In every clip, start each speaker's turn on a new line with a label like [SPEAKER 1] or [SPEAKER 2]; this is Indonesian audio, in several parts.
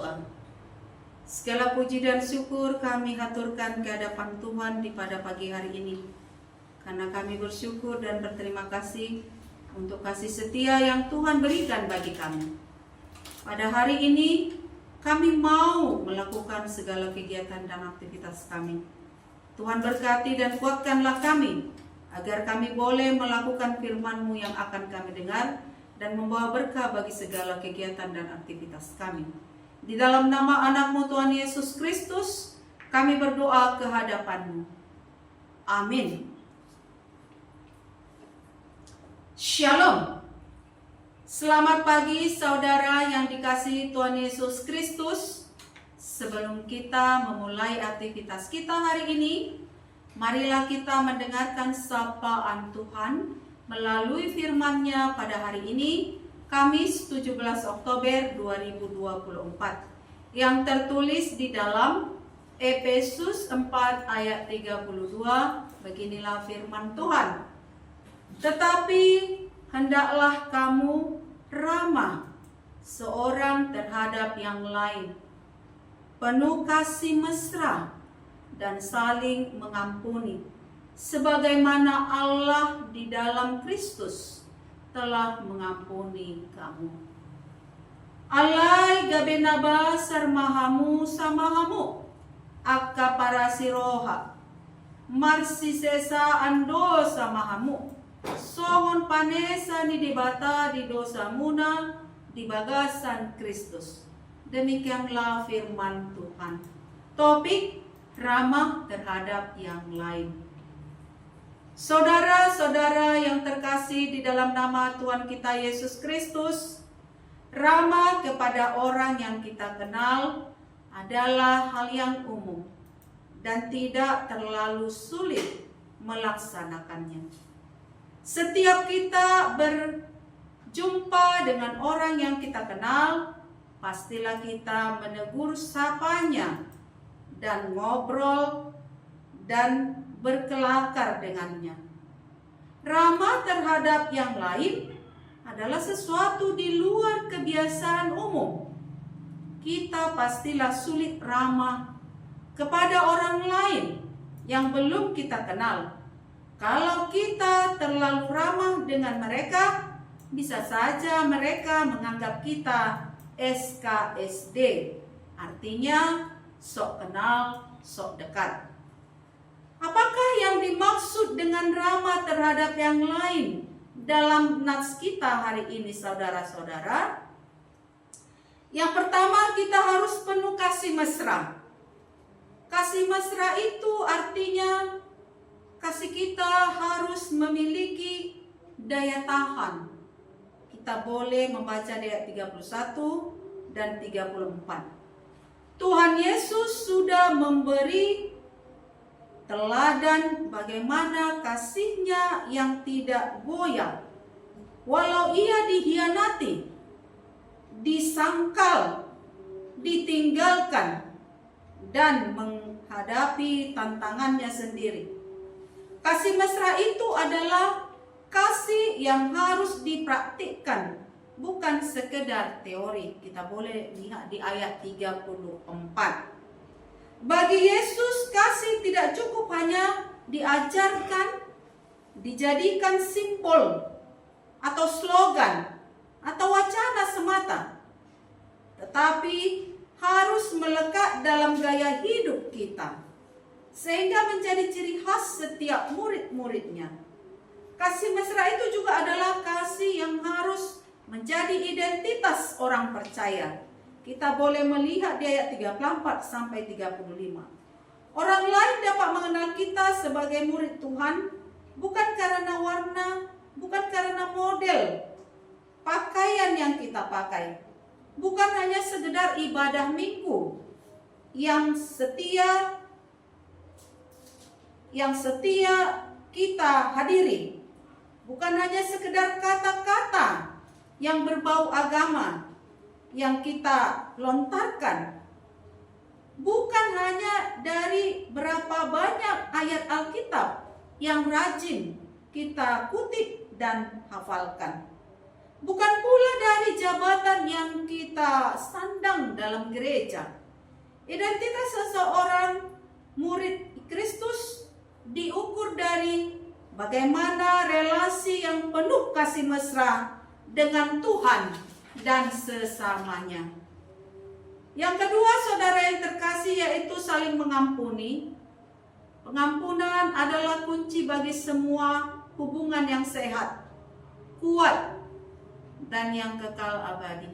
[SPEAKER 1] berdoa. Segala puji dan syukur kami haturkan ke hadapan Tuhan pada pagi hari ini, karena kami bersyukur dan berterima kasih untuk kasih setia yang Tuhan berikan bagi kami. Pada hari ini kami mau melakukan segala kegiatan dan aktivitas kami. Tuhan berkati dan kuatkanlah kami, agar kami boleh melakukan firman-Mu yang akan kami dengar dan membawa berkah bagi segala kegiatan dan aktivitas kami. Di dalam nama anak-Mu Tuhan Yesus Kristus, kami berdoa ke hadapan-Mu. Amin. Shalom. Selamat pagi saudara yang dikasihi Tuhan Yesus Kristus. Sebelum kita memulai aktivitas kita hari ini, marilah kita mendengarkan sapaan Tuhan melalui firman-Nya pada hari ini, Kamis 17 Oktober 2024, yang tertulis di dalam Efesus 4 ayat 32. Beginilah firman Tuhan. Tetapi hendaklah kamu ramah seorang terhadap yang lain, penuh kasih mesra dan saling mengampuni, sebagaimana Allah di dalam Kristus telah mengampuni kamu. Alai gabenaba sarmahamu samahamu akka parasiroha marsisesa ando samahamu songon panesa ni dibata di dosa muna di bagasan Kristus. Demikianlah firman Tuhan. Topik ramah terhadap yang lain. Saudara-saudara yang terkasih di dalam nama Tuhan kita Yesus Kristus, ramah kepada orang yang kita kenal adalah hal yang umum dan tidak terlalu sulit melaksanakannya. Setiap kita berjumpa dengan orang yang kita kenal, pastilah kita menegur sapanya dan ngobrol dan berkelakar dengannya. Ramah terhadap yang lain adalah sesuatu di luar kebiasaan umum. Kita pastilah sulit ramah kepada orang lain yang belum kita kenal. Kalau kita terlalu ramah dengan mereka, bisa saja mereka menganggap kita SKSD, artinya sok kenal, sok dekat. Apakah yang dimaksud dengan ramah terhadap yang lain dalam nats kita hari ini, saudara-saudara? Yang pertama, kita harus penuh kasih mesra. Kasih mesra itu artinya kasih kita harus memiliki daya tahan. Kita boleh membaca di ayat 31 dan 34. Tuhan Yesus sudah memberi teladan bagaimana kasih-Nya yang tidak goyah. Walau ia dihianati, disangkal, ditinggalkan, dan menghadapi tantangannya sendiri. Kasih mesra itu adalah kasih yang harus dipraktikkan, bukan sekedar teori. Kita boleh lihat di ayat 34. Bagi Yesus, kasih tidak cukup hanya diajarkan, dijadikan simbol atau slogan atau wacana semata, tetapi harus melekat dalam gaya hidup kita, sehingga menjadi ciri khas setiap murid-muridnya. Kasih mesra itu juga adalah kasih yang harus menjadi identitas orang percaya. Kita boleh melihat di ayat 34 sampai 35. Orang lain dapat mengenal kita sebagai murid Tuhan bukan karena warna, bukan karena model pakaian yang kita pakai, bukan hanya sekedar ibadah minggu yang setia kita hadiri, bukan hanya sekedar kata-kata yang berbau agama yang kita lontarkan, bukan hanya dari berapa banyak ayat Alkitab yang rajin kita kutip dan hafalkan, bukan pula dari sekali jabatan yang kita sandang dalam gereja. Identitas seseorang murid Kristus diukur dari bagaimana relasi yang penuh kasih mesra dengan Tuhan dan sesamanya. Yang kedua, saudara yang terkasih, yaitu saling mengampuni. Pengampunan adalah kunci bagi semua hubungan yang sehat, kuat, dan yang kekal abadi.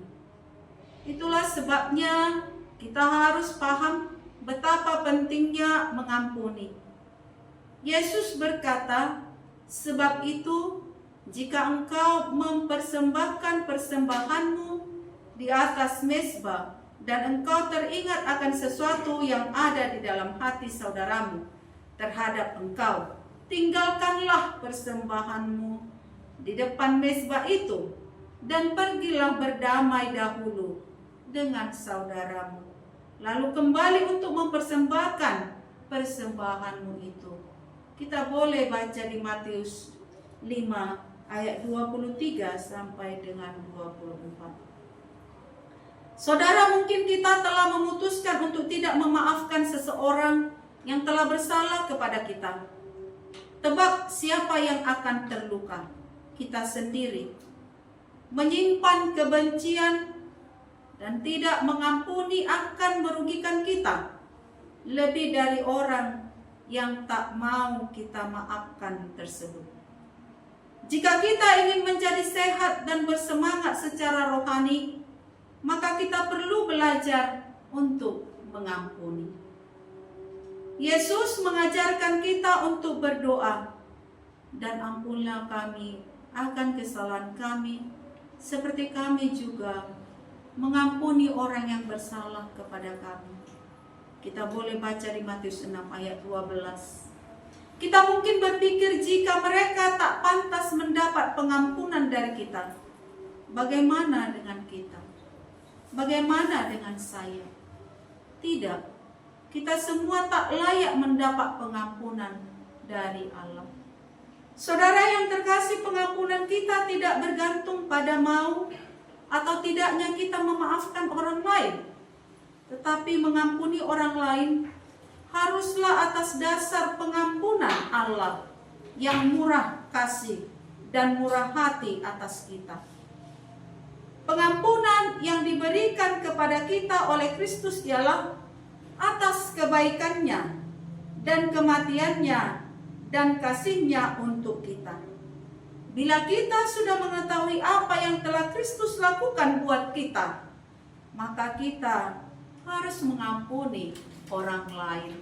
[SPEAKER 1] Itulah sebabnya kita harus paham betapa pentingnya mengampuni. Yesus berkata, "Sebab itu, jika engkau mempersembahkan persembahanmu di atas mezbah dan engkau teringat akan sesuatu yang ada di dalam hati saudaramu terhadap engkau, tinggalkanlah persembahanmu di depan mezbah itu dan pergilah berdamai dahulu dengan saudaramu. Lalu kembali untuk mempersembahkan persembahanmu itu." Kita boleh baca di Matius 5 ayat 23 sampai dengan 24. Saudara, mungkin kita telah memutuskan untuk tidak memaafkan seseorang yang telah bersalah kepada kita. Tebak siapa yang akan terluka? Kita sendiri. Menyimpan kebencian dan tidak mengampuni akan merugikan kita lebih dari orang yang tak mau kita maafkan tersebut. Jika kita ingin menjadi sehat dan bersemangat secara rohani, maka kita perlu belajar untuk mengampuni. Yesus mengajarkan kita untuk berdoa, "Dan ampunlah kami akan kesalahan kami, seperti kami juga mengampuni orang yang bersalah kepada kami." Kita boleh baca di Matius 6 ayat 12. Kita mungkin berpikir, jika mereka tak pantas mendapat pengampunan dari kita, bagaimana dengan kita? Bagaimana dengan saya? Tidak, kita semua tak layak mendapat pengampunan dari Allah. Saudara yang terkasih, pengampunan kita tidak bergantung pada mau atau tidaknya kita memaafkan orang lain. Tetapi mengampuni orang lain haruslah atas dasar pengampunan Allah yang murah kasih dan murah hati atas kita. Pengampunan yang diberikan kepada kita oleh Kristus ialah atas kebaikannya dan kematiannya dan kasihnya untuk kita. Bila kita sudah mengetahui apa yang telah Kristus lakukan buat kita, maka kita harus mengampuni orang lain.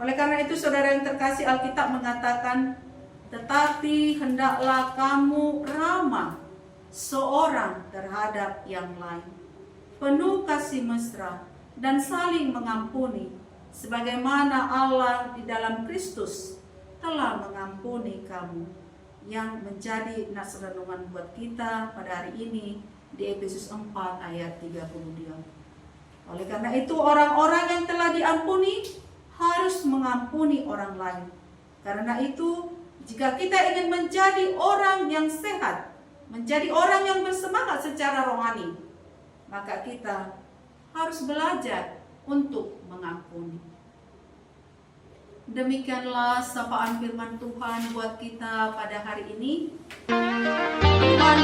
[SPEAKER 1] Oleh karena itu, saudara yang terkasih, Alkitab mengatakan, "Tetapi hendaklah kamu ramah seorang terhadap yang lain, penuh kasih mesra dan saling mengampuni, sebagaimana Allah di dalam Kristus telah mengampuni kamu." Yang menjadi nas renungan buat kita pada hari ini di Efesus 4 ayat 32. Oleh karena itu, orang-orang yang telah diampuni harus mengampuni orang lain. Karena itu, jika kita ingin menjadi orang yang sehat, menjadi orang yang bersemangat secara rohani, maka kita harus belajar untuk mengampuni. Demikianlah sapaan firman Tuhan buat kita pada hari ini. Tuhan